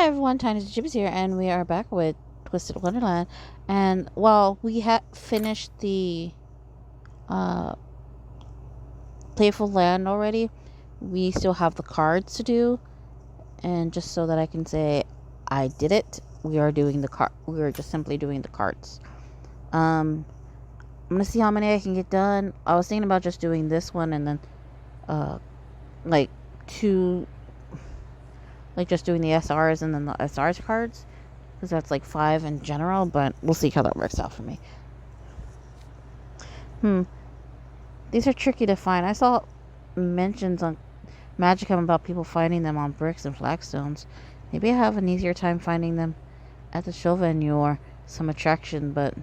Hi everyone, Tiniestofchibis here, and we are back with Twisted Wonderland. And while we have finished the uh, playful land already, we still have the cards to do. And just so that I can say I did it, we are doing the card. We are just simply doing the cards. I'm gonna see how many I can get done. I was thinking about just doing this one and then, like two, like just doing the SRs and then the SRs cards. Because that's like 5 in general, but we'll see how that works out for me. These are tricky to find. I saw mentions on Magicom about people finding them on bricks and flagstones. Maybe I have an easier time finding them at the show venue or some attraction, but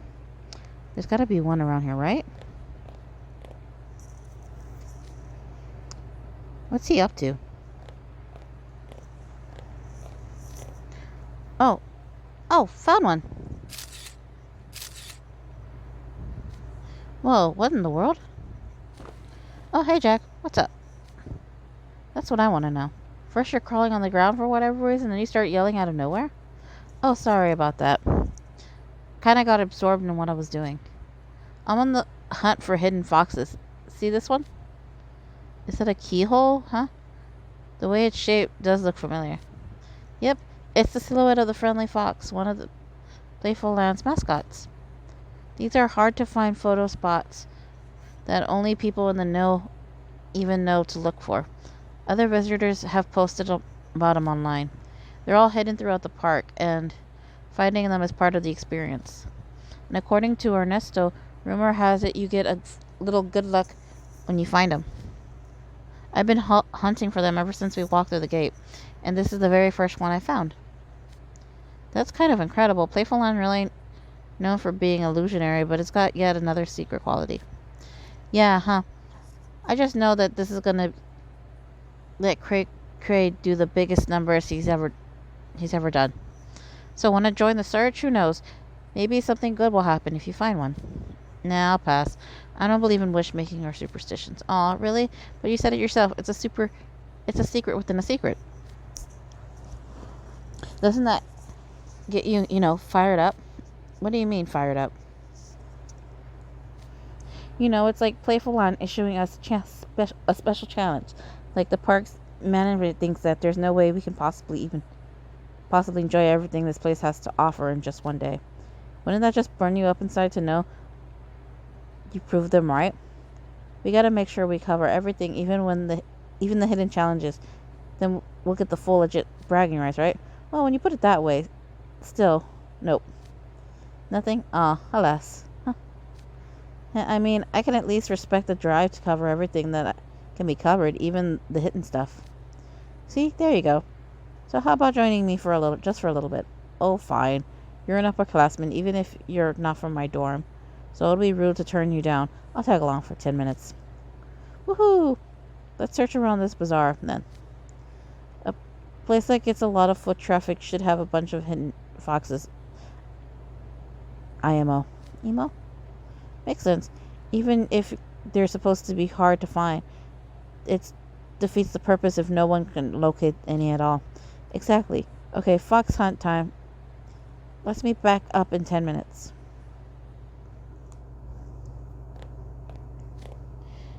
there's gotta be one around here, right? What's he up to? Oh, found one. Whoa, what in the world? Oh, hey Jack, what's up? That's what I want to know. First you're crawling on the ground for whatever reason, then you start yelling out of nowhere? Oh, sorry about that. Kinda got absorbed in what I was doing. I'm on the hunt for hidden foxes. See this one? Is it a keyhole, huh? The way it's shaped does look familiar. Yep, it's the silhouette of the friendly fox, one of the Playful Land's mascots. These are hard to find photo spots that only people in the know even know to look for. Other visitors have posted about them online. They're all hidden throughout the park, and finding them is part of the experience. And according to Ernesto, rumor has it you get a little good luck when you find them. I've been hunting for them ever since we walked through the gate, and this is the very first one I found. That's kind of incredible. Playful Land really known for being illusionary, but it's got yet another secret quality. Yeah, huh. I just know that this is gonna let Craig do the biggest numbers he's ever done. So wanna join the search? Who knows? Maybe something good will happen if you find one. Nah, I'll pass. I don't believe in wish making or superstitions. Aw, really? But you said it yourself. It's a secret within a secret. Doesn't that get you, fired up? What do you mean fired up? It's like Playful Land issuing us a special challenge. Like the park's management thinks that there's no way we can possibly enjoy everything this place has to offer in just one day. Wouldn't that just burn you up inside to know you proved them right? We gotta make sure we cover everything, even the hidden challenges. Then we'll get the full legit bragging rights, right? Well, when you put it that way, still, nope. Nothing? Alas. Huh. I mean, I can at least respect the drive to cover everything that can be covered, even the hidden stuff. See, there you go. So how about joining me for a little bit? Oh, fine. You're an upperclassman, even if you're not from my dorm. So it'll be rude to turn you down. I'll tag along for 10 minutes. Woohoo! Let's search around this bazaar, then. A place that gets a lot of foot traffic should have a bunch of hidden foxes. IMO. Emo? Makes sense. Even if they're supposed to be hard to find, it defeats the purpose if no one can locate any at all. Exactly. Okay, fox hunt time. Let's meet back up in 10 minutes.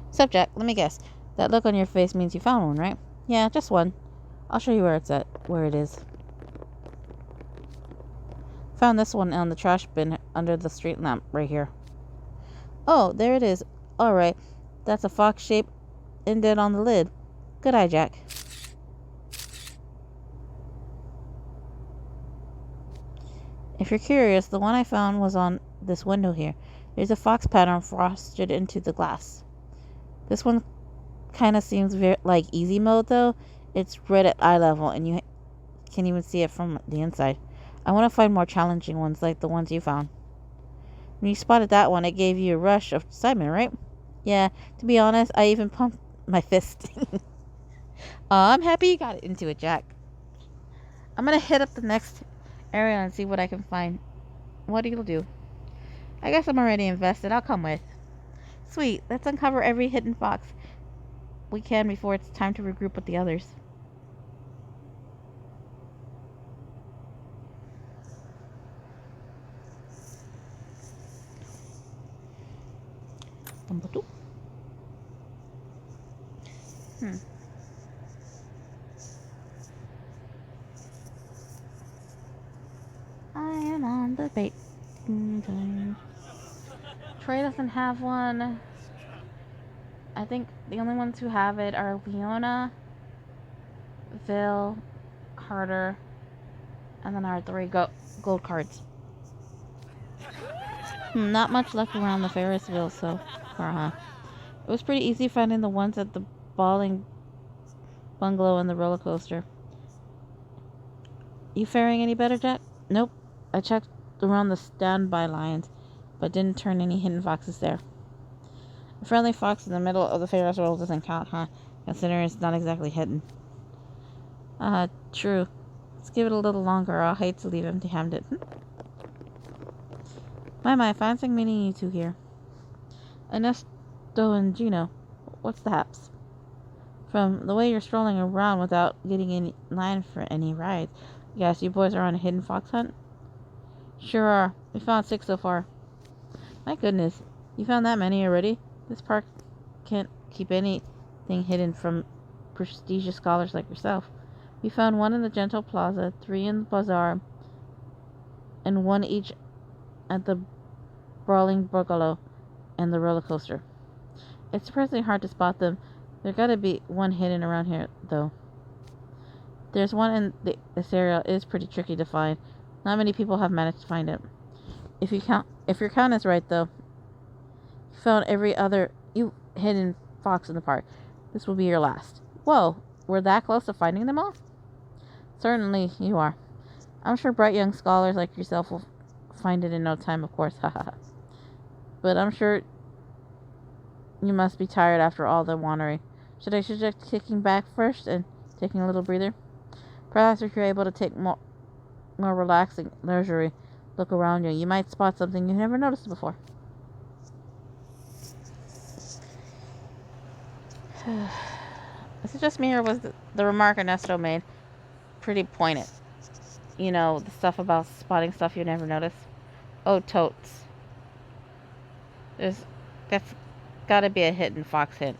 Sup, Jack? Let me guess. That look on your face means you found one, right? Yeah, just one. I'll show you where it is. Found this one on the trash bin under the street lamp right here. Oh, there it is. Alright. That's a fox shape indent on the lid. Good eye, Jack. If you're curious, the one I found was on this window here. There's a fox pattern frosted into the glass. This one kind of seems like easy mode though. It's red at eye level and you can even see it from the inside. I want to find more challenging ones like the ones you found. When you spotted that one, it gave you a rush of excitement, right? Yeah, to be honest, I even pumped my fist. I'm happy you got into it, Jack. I'm going to hit up the next area and see what I can find. What do you do? I guess I'm already invested. I'll come with. Sweet. Let's uncover every hidden fox we can before it's time to regroup with the others. Number 2. I am on the bait. Trey doesn't have one. I think the only ones who have it are Leona, Vil, Carter, and then our 3 gold cards. Not much luck around the Ferris wheel so far, huh? It was pretty easy finding the ones at the bowling bungalow and the roller coaster. You faring any better, Jack? Nope. I checked around the standby lines, but didn't turn any hidden foxes there. A friendly fox in the middle of the Ferris wheel doesn't count, huh? Considering it's not exactly hidden. True. Let's give it a little longer, or I'll hate to leave empty-handed. My, fancy meeting you two here. Ernesto and Gino. What's the haps? From the way you're strolling around without getting in line for any rides, yes, you boys are on a hidden fox hunt? Sure are. We found 6 so far. My goodness, you found that many already? This park can't keep anything hidden from prestigious scholars like yourself. We found 1 in the Gentle Plaza, 3 in the bazaar, and 1 each at the Brawling Bungalow and the roller coaster. It's surprisingly hard to spot them. There gotta be 1 hidden around here, though. There's 1 in this area. It is pretty tricky to find. Not many people have managed to find it. If your count is right, though, you found every other hidden fox in the park. This will be your last. Whoa, we're that close to finding them all? Certainly you are. I'm sure bright young scholars like yourself will find it in no time, of course. But I'm sure you must be tired after all the wandering. Should I suggest kicking back first and taking a little breather? Perhaps if you're able to take more relaxing, leisurely look around you, you might spot something you never noticed before. Is it just me, or was the remark Ernesto made pretty pointed? You know, the stuff about spotting stuff you never notice? Oh, totes. That's gotta be a hidden fox hint.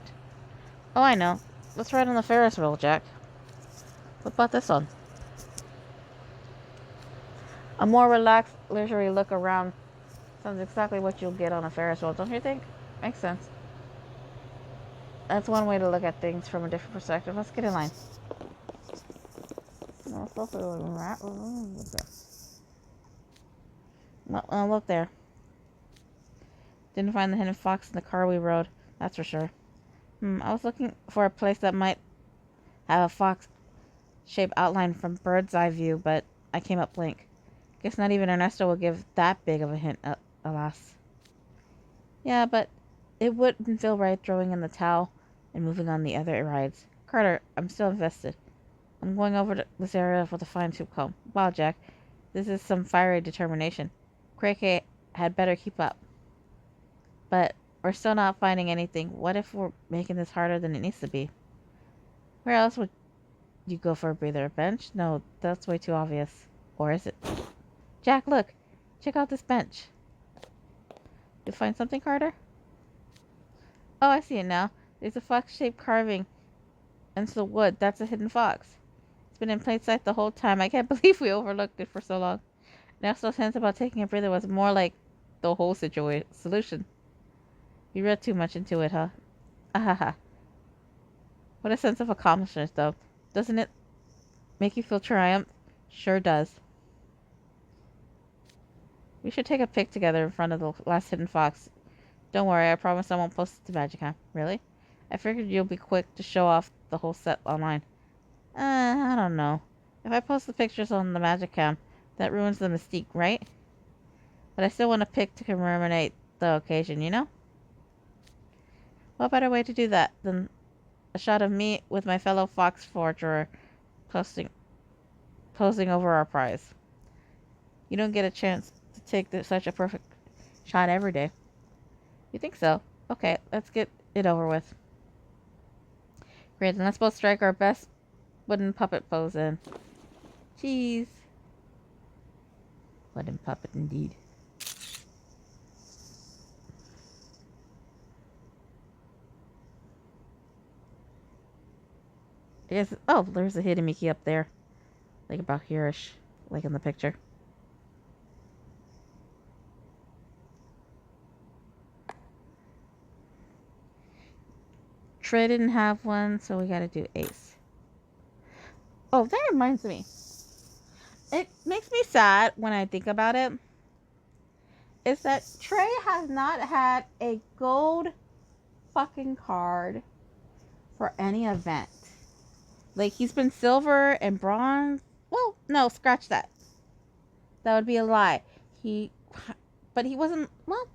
Oh, I know. Let's ride on the Ferris wheel, Jack. What about this one? A more relaxed, leisurely look around sounds exactly what you'll get on a Ferris wheel, don't you think? Makes sense. That's one way to look at things from a different perspective. Let's get in line. Well, look there. Didn't find the hidden fox in the car we rode, that's for sure. I was looking for a place that might have a fox-shaped outline from bird's eye view, but I came up blank. Guess not even Ernesto will give that big of a hint, alas. Yeah, but it wouldn't feel right throwing in the towel and moving on the other rides. Carter, I'm still invested. I'm going over to this area with a fine-tooth comb. Wow, Jack, this is some fiery determination. Cray had better keep up. But we're still not finding anything. What if we're making this harder than it needs to be? Where else would you go for a breather? A bench? No, that's way too obvious. Or is it? Jack, look. Check out this bench. You find something, Carter? Oh, I see it now. There's a fox-shaped carving into the wood. That's a hidden fox. It's been in plain sight the whole time. I can't believe we overlooked it for so long. Nelson's sense about taking a breather was more like the whole solution. You read too much into it, huh? Ahaha. What a sense of accomplishment, though. Doesn't it make you feel triumph? Sure does. We should take a pic together in front of the last hidden fox. Don't worry, I promise I won't post it to Magicam. Really? I figured you'll be quick to show off the whole set online. I don't know. If I post the pictures on the Magicam, that ruins the mystique, right? But I still want a pic to commemorate the occasion, you know? What better way to do that than a shot of me with my fellow fox forger posing over our prize? You don't get a chance to take such a perfect shot every day. You think so? Okay, let's get it over with. Great, then let's both strike our best wooden puppet pose in. Cheese. Wooden puppet indeed. I guess. Oh, there's a hidden Mickey up there. Like about here-ish. Like in the picture. Trey didn't have one, so we gotta do ace. Oh, that reminds me. It makes me sad when I think about it. Is that Trey has not had a gold fucking card for any event. Like, he's been silver and bronze. Well, no, scratch that. That would be a lie. But he wasn't, well.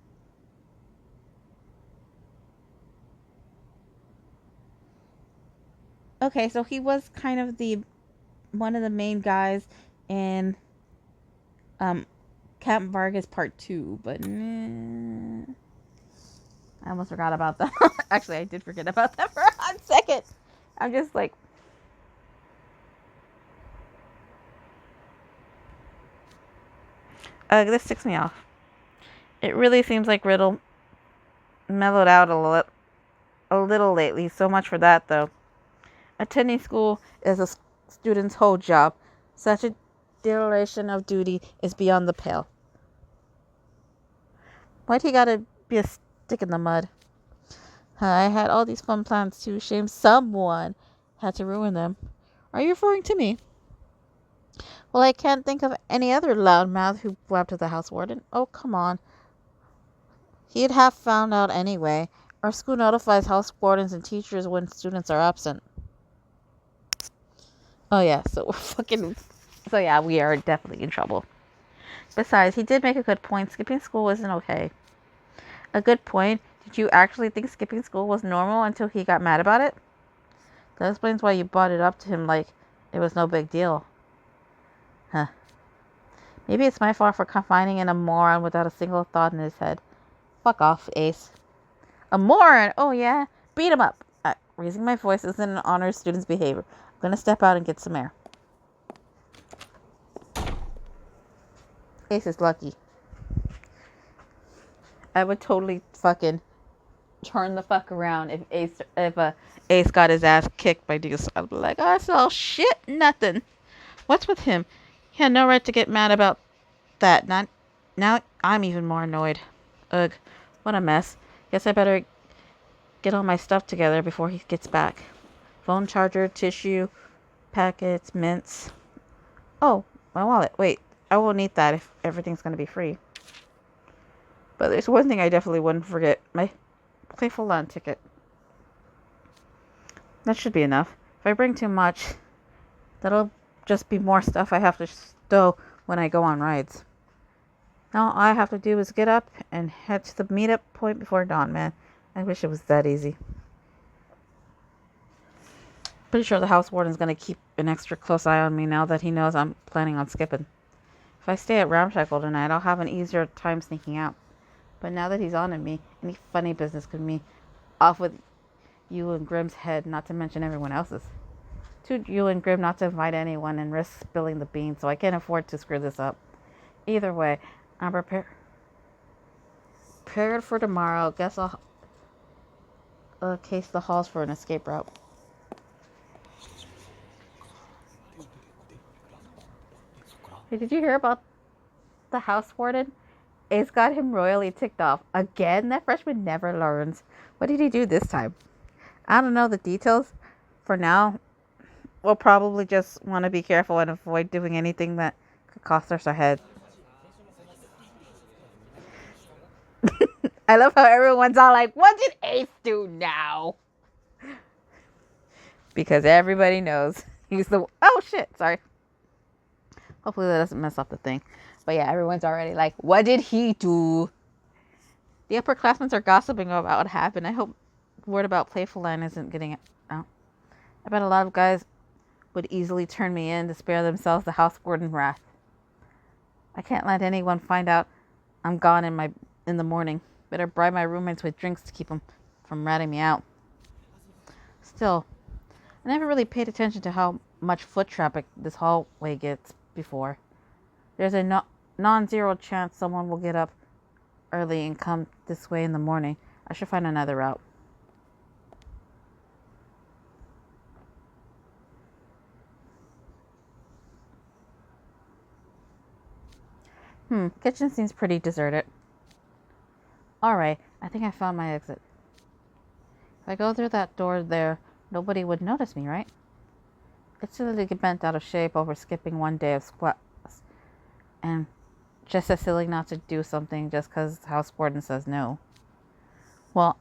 Okay, so he was kind of one of the main guys in Camp Vargas Part 2, but I almost forgot about that. Actually, I did forget about that for a hot second. I'm just like, this ticks me off. It really seems like Riddle mellowed out a little lately. So much for that, though. Attending school is a student's whole job. Such a dereliction of duty is beyond the pale. Why'd he gotta be a stick in the mud? I had all these fun plans too. Shame someone had to ruin them. Are you referring to me? Well, I can't think of any other loudmouth who blabbed to the house warden. Oh, come on. He'd have found out anyway. Our school notifies house wardens and teachers when students are absent. Oh, yeah, so we're fucking... So, yeah, we are definitely in trouble. Besides, he did make a good point. Skipping school isn't okay. A good point? Did you actually think skipping school was normal until he got mad about it? That explains why you brought it up to him like it was no big deal. Huh. Maybe it's my fault for confining in a moron without a single thought in his head. Fuck off, Ace. A moron? Oh, yeah? Beat him up. Raising my voice isn't an honor student's behavior. I'm gonna step out and get some air. Ace is lucky. I would totally fucking turn the fuck around if Ace got his ass kicked by Deuce. I'd be like, oh, it's all shit, nothing. What's with him? He had no right to get mad about that. Now I'm even more annoyed. Ugh, what a mess. Guess I better get all my stuff together before he gets back. Phone charger, tissue, packets, mints. Oh, my wallet. Wait, I won't need that if everything's going to be free. But there's one thing I definitely wouldn't forget. My playful land ticket. That should be enough. If I bring too much, that'll just be more stuff I have to stow when I go on rides. Now all I have to do is get up and head to the meetup point before dawn, man. I wish it was that easy. Pretty sure the house warden's going to keep an extra close eye on me now that he knows I'm planning on skipping. If I stay at Ramshackle tonight, I'll have an easier time sneaking out. But now that he's on to me, any funny business could be off with you and Grimm's head, not to mention everyone else's. Too you and Grimm not to invite anyone and risk spilling the beans, so I can't afford to screw this up. Either way, I'm prepared for tomorrow. Guess I'll case the halls for an escape route. Hey, did you hear about the house warden? Ace got him royally ticked off. Again? That freshman never learns. What did he do this time? I don't know the details. For now, we'll probably just want to be careful and avoid doing anything that could cost us our head. I love how everyone's all like, what did Ace do now? Because everybody knows he's the... Oh, shit. Sorry. Hopefully that doesn't mess up the thing. But yeah, everyone's already like, what did he do? The upperclassmen are gossiping about what happened. I hope word about Playful Land isn't getting out. I bet a lot of guys would easily turn me in to spare themselves the house warden wrath. I can't let anyone find out I'm gone in the morning. Better bribe my roommates with drinks to keep them from ratting me out. Still, I never really paid attention to how much foot traffic this hallway gets before. There's a non-zero chance someone will get up early and come this way in the morning. I should find another route. Kitchen seems pretty deserted. Alright, I think I found my exit. If I go through that door there, nobody would notice me, right? It's silly to get bent out of shape over skipping one day of class. And just as silly not to do something just because House Warden says no. Well,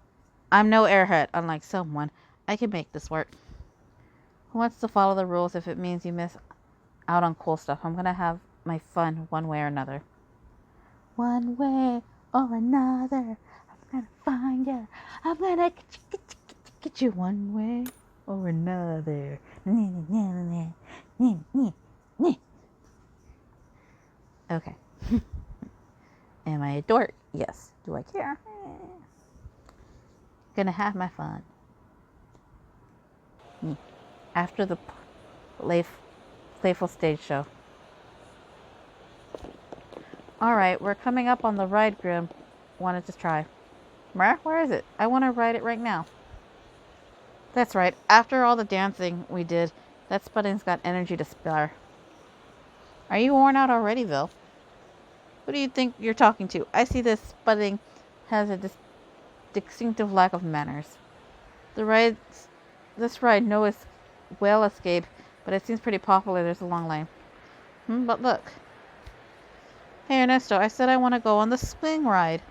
I'm no airhead, unlike someone. I can make this work. Who wants to follow the rules if it means you miss out on cool stuff? I'm gonna have my fun one way or another. One way or another, I'm gonna find you. I'm gonna get you one way or another. Okay. Am I a dork? Yes. Do I care? Gonna have my fun. After the playful stage show. Alright, we're coming up on the ride Grim wanted to try. Where is it? I want to ride it right now. That's right. After all the dancing we did, that spudding's got energy to spare. Are you worn out already, Vil? Who do you think you're talking to? I see this spudding has a distinctive lack of manners. This ride no whale escape, but it seems pretty popular. There's a long line. But look. Hey Ernesto, I said I want to go on the swing ride.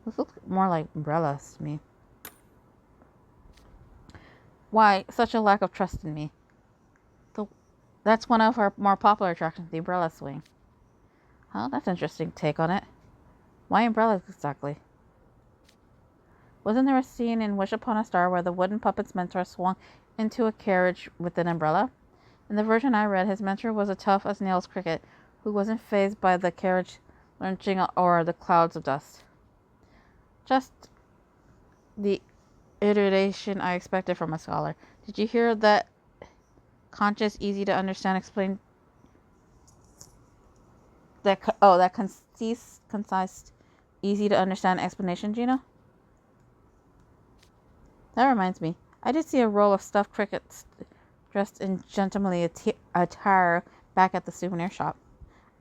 This looks more like umbrellas to me. Why such a lack of trust in me? That's one of our more popular attractions, the umbrella swing. Oh, that's an interesting take on it. Why umbrellas exactly? Wasn't there a scene in Wish Upon a Star where the wooden puppet's mentor swung into a carriage with an umbrella? In the version I read, his mentor was a tough-as-nails cricket who wasn't fazed by the carriage lurching or the clouds of dust. Just the iteration I expected from a scholar. Did you hear that conscious, easy to understand explain that concise, easy to understand explanation, Gina? That reminds me. I did see a row of stuffed crickets dressed in gentlemanly attire back at the souvenir shop.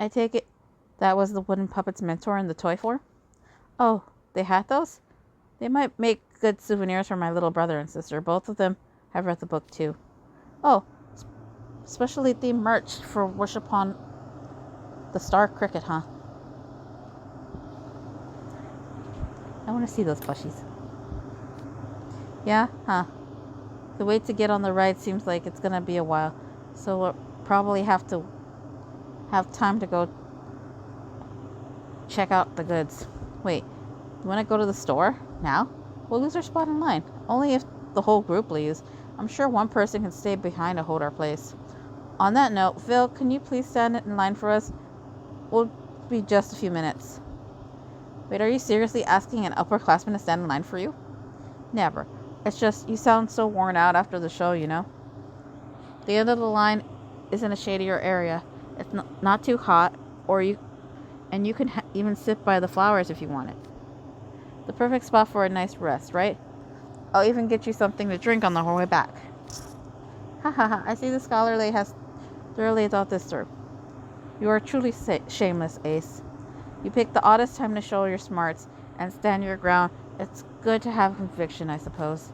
I take it that was the wooden puppet's mentor in the toy form? Oh, they had those? They might make good souvenirs for my little brother and sister. Both of them have read the book too. Oh, specially themed merch for Wish Upon the Star Cricket, huh? I want to see those plushies. Yeah? Huh. The wait to get on the ride seems like it's gonna be a while, so we'll probably have time to go check out the goods. Wait, you want to go to the store now? We'll lose our spot in line. Only if the whole group leaves. I'm sure one person can stay behind to hold our place. On that note, Phil, can you please stand in line for us? We'll be just a few minutes. Wait, are you seriously asking an upperclassman to stand in line for you? Never. It's just, you sound so worn out after the show, you know? The end of the line is in a shadier area. It's not too hot, you can even sit by the flowers if you want it. The perfect spot for a nice rest, right? I'll even get you something to drink on the whole way back. Ha ha ha, I see the scholarly has thoroughly thought this through. You are truly shameless, Ace. You picked the oddest time to show your smarts and stand your ground. It's good to have conviction, I suppose.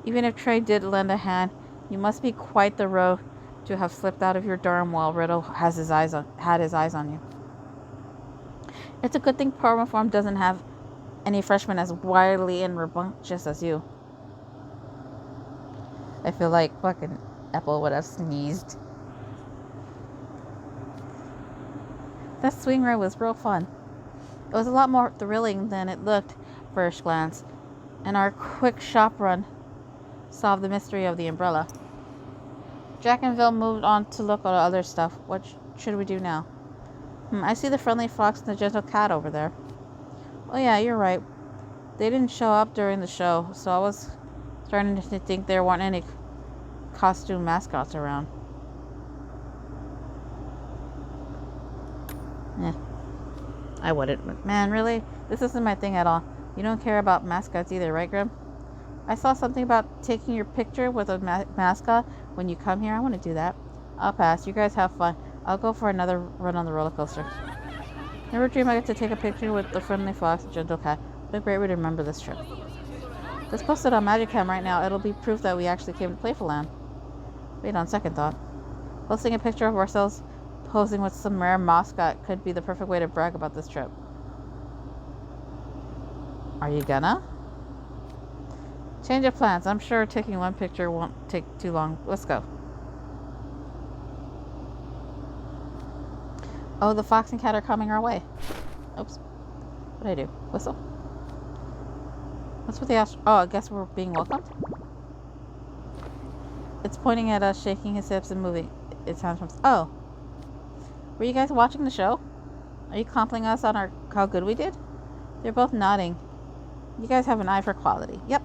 Even if Trey did lend a hand, you must be quite the rogue to have slipped out of your dorm while Riddle had his eyes on you. It's a good thing program form doesn't have any freshmen as wildly and rambunctious as you. I feel like fucking Apple would have sneezed. That swing ride was real fun. It was a lot more thrilling than it looked first glance, and our quick shop run solved the mystery of the umbrella. Jack and Vil moved on to look at other stuff. What should we do now? I see the friendly fox and the gentle cat over there. Oh yeah, you're right. They didn't show up during the show, so I was starting to think there weren't any costume mascots around. I wouldn't. But man, really? This isn't my thing at all. You don't care about mascots either, right, Grim? I saw something about taking your picture with a mascot when you come here. I want to do that. I'll pass. You guys have fun. I'll go for another run on the roller coaster. Never dream I get to take a picture with the friendly fox and gentle cat. What a great way to remember this trip. Let's post it on Magicam right now. It'll be proof that we actually came to Playful Land. Wait, on second thought. Posting a picture of ourselves posing with some rare mascot could be the perfect way to brag about this trip. Are you gonna? Change of plans. I'm sure taking one picture won't take too long. Let's go. Oh, the fox and cat are coming our way. Oops. What did I do? Whistle? What's with the Oh, I guess we're being welcomed? It's pointing at us, shaking his hips and moving its hands from... Oh. Were you guys watching the show? Are you complimenting us on how good we did? They're both nodding. You guys have an eye for quality. Yep.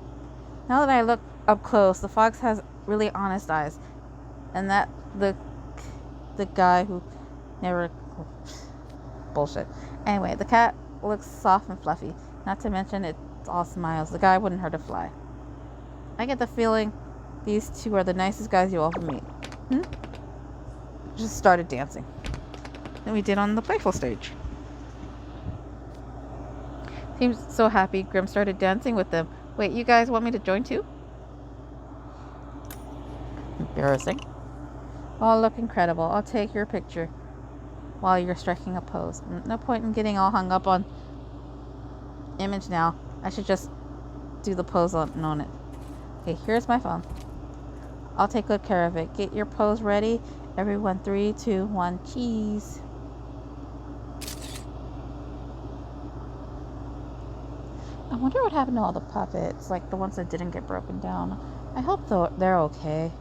Now that I look up close, the fox has really honest eyes. And that the guy who never... Bullshit. Anyway, the cat looks soft and fluffy. Not to mention it's all smiles. The guy wouldn't hurt a fly. I get the feeling these two are the nicest guys you'll ever meet. Just started dancing. Then we did on the Playful stage. Seemed so happy. Grim started dancing with them. Wait, you guys want me to join too? Embarrassing. Oh, look incredible. I'll take your picture while you're striking a pose. No point in getting all hung up on image now. I should just do the pose on it. Okay, here's my phone. I'll take good care of it. Get your pose ready. Everyone, 3, 2, 1, cheese. I wonder what happened to all the puppets, like the ones that didn't get broken down. I hope they're okay.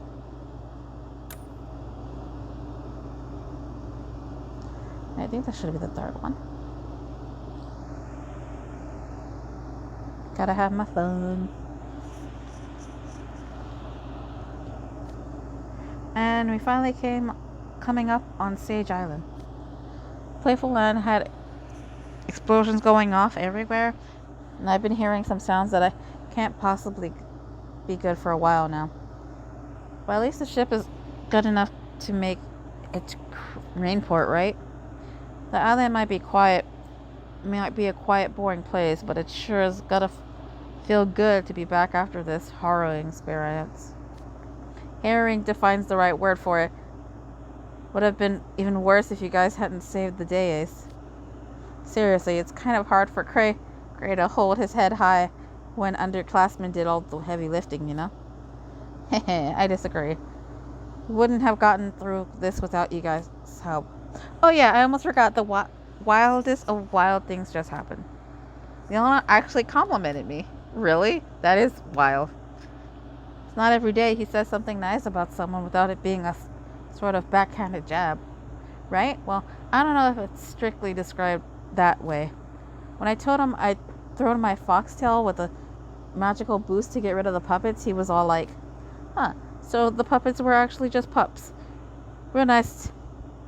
I think that should be the third one. Gotta have my fun. And we finally coming up on Sage Island. Playful Land had explosions going off everywhere, and I've been hearing some sounds that I can't possibly be good for a while now. But at least the ship is good enough to make it rainport, right? The island might be a quiet, boring place, but it sure is gotta feel good to be back after this harrowing experience. Harrowing defines the right word for it. Would have been even worse if you guys hadn't saved the day, Ace. Seriously, it's kind of hard for Gray to hold his head high when underclassmen did all the heavy lifting, you know? Heh, I disagree. We wouldn't have gotten through this without you guys' help. Oh yeah, I almost forgot the wildest of wild things just happened. Yelena actually complimented me. Really? That is wild. It's not every day he says something nice about someone without it being a sort of backhanded jab. Right? Well, I don't know if it's strictly described that way. When I told him I'd thrown my foxtail with a magical boost to get rid of the puppets, he was all like, huh, so the puppets were actually just pups. Real nice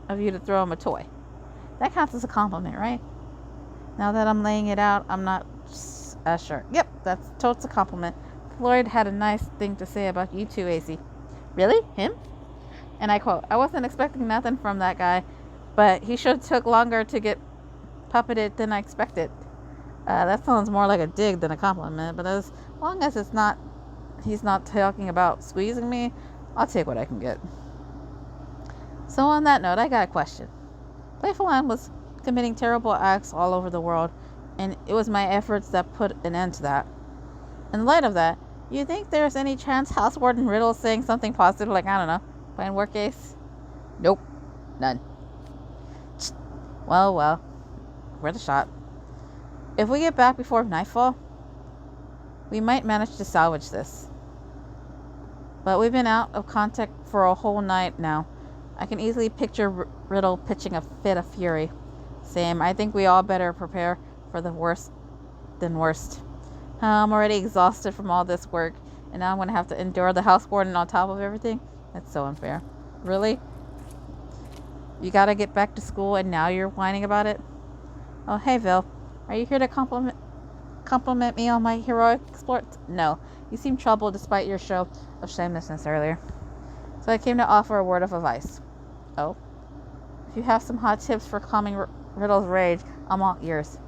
of you to throw him a toy. That counts as a compliment, right? Now that I'm laying it out, I'm not sure. Yep, that's totes a compliment. Floyd had a nice thing to say about you too, AC. Really? Him? And I quote, I wasn't expecting nothing from that guy, but he sure took longer to get puppeted than I expected. That sounds more like a dig than a compliment, but as long as he's not talking about squeezing me, I'll take what I can get. So on that note, I got a question. Playful Land was committing terrible acts all over the world, and it was my efforts that put an end to that. In light of that, you think there's any chance House Warden Riddle's saying something positive, like, I don't know, plan work, Ace? Nope. None. Well, worth a shot. If we get back before nightfall, we might manage to salvage this. But we've been out of contact for a whole night now. I can easily picture Riddle pitching a fit of fury. Same, I think we all better prepare for the worst than worst. I'm already exhausted from all this work, and now I'm going to have to endure the house warden on top of everything? That's so unfair. Really? You got to get back to school, and now you're whining about it? Oh, hey, Vil. Are you here to compliment me on my heroic exploits? No. You seem troubled despite your show of shamelessness earlier. So I came to offer a word of advice. Oh, if you have some hot tips for calming Riddle's rage, I'm all ears.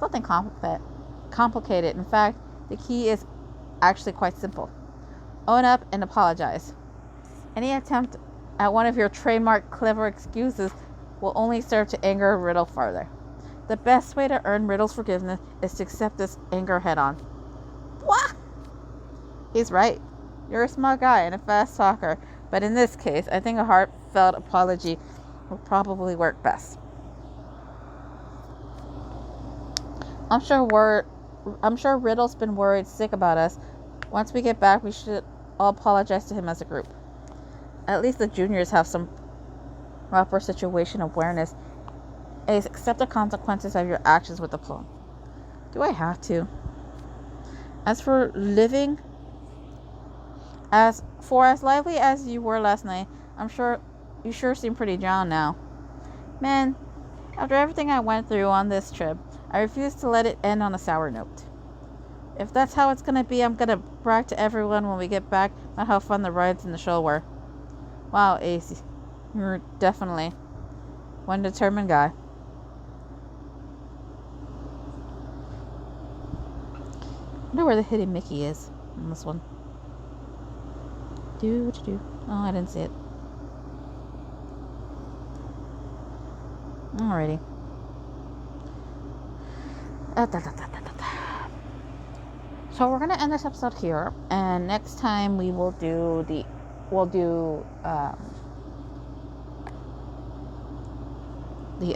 Nothing complicated. In fact, the key is actually quite simple. Own up and apologize. Any attempt at one of your trademark clever excuses will only serve to anger Riddle further. The best way to earn Riddle's forgiveness is to accept this anger head on. What? He's right. You're a smart guy and a fast talker, but in this case, I think a heartfelt apology will probably work best. I'm sure Riddle's been worried sick about us. Once we get back, we should all apologize to him as a group. At least the juniors have some proper situation awareness and accept the consequences of your actions with aplomb. Do I have to? As for as lively as you were last night, I'm sure you sure seem pretty drowned now. Man, after everything I went through on this trip, I refuse to let it end on a sour note. If that's how it's gonna be, I'm gonna brag to everyone when we get back about how fun the rides in the show were. Wow, Ace, you're definitely one determined guy. I wonder where the hidden Mickey is in this one. Oh, I didn't see it. Alrighty. So we're gonna end this episode here, and next time we will do the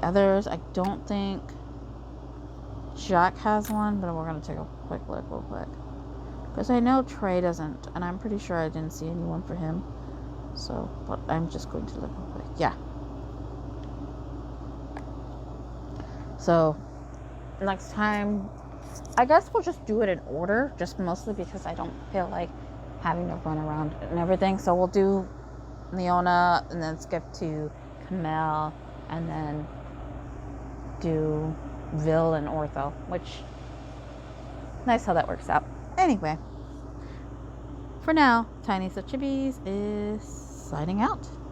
others. I don't think Jack has one, but we're gonna take a quick look real quick, because I know Trey doesn't, and I'm pretty sure I didn't see anyone for him. So, but I'm just going to look real quick. Yeah. So next time, I guess we'll just do it in order, just mostly because I don't feel like having to run around and everything. So we'll do Leona, and then skip to Kamel, and then do Vil and Ortho, which, nice how that works out. Anyway, for now, Tiniestofchibis is signing out.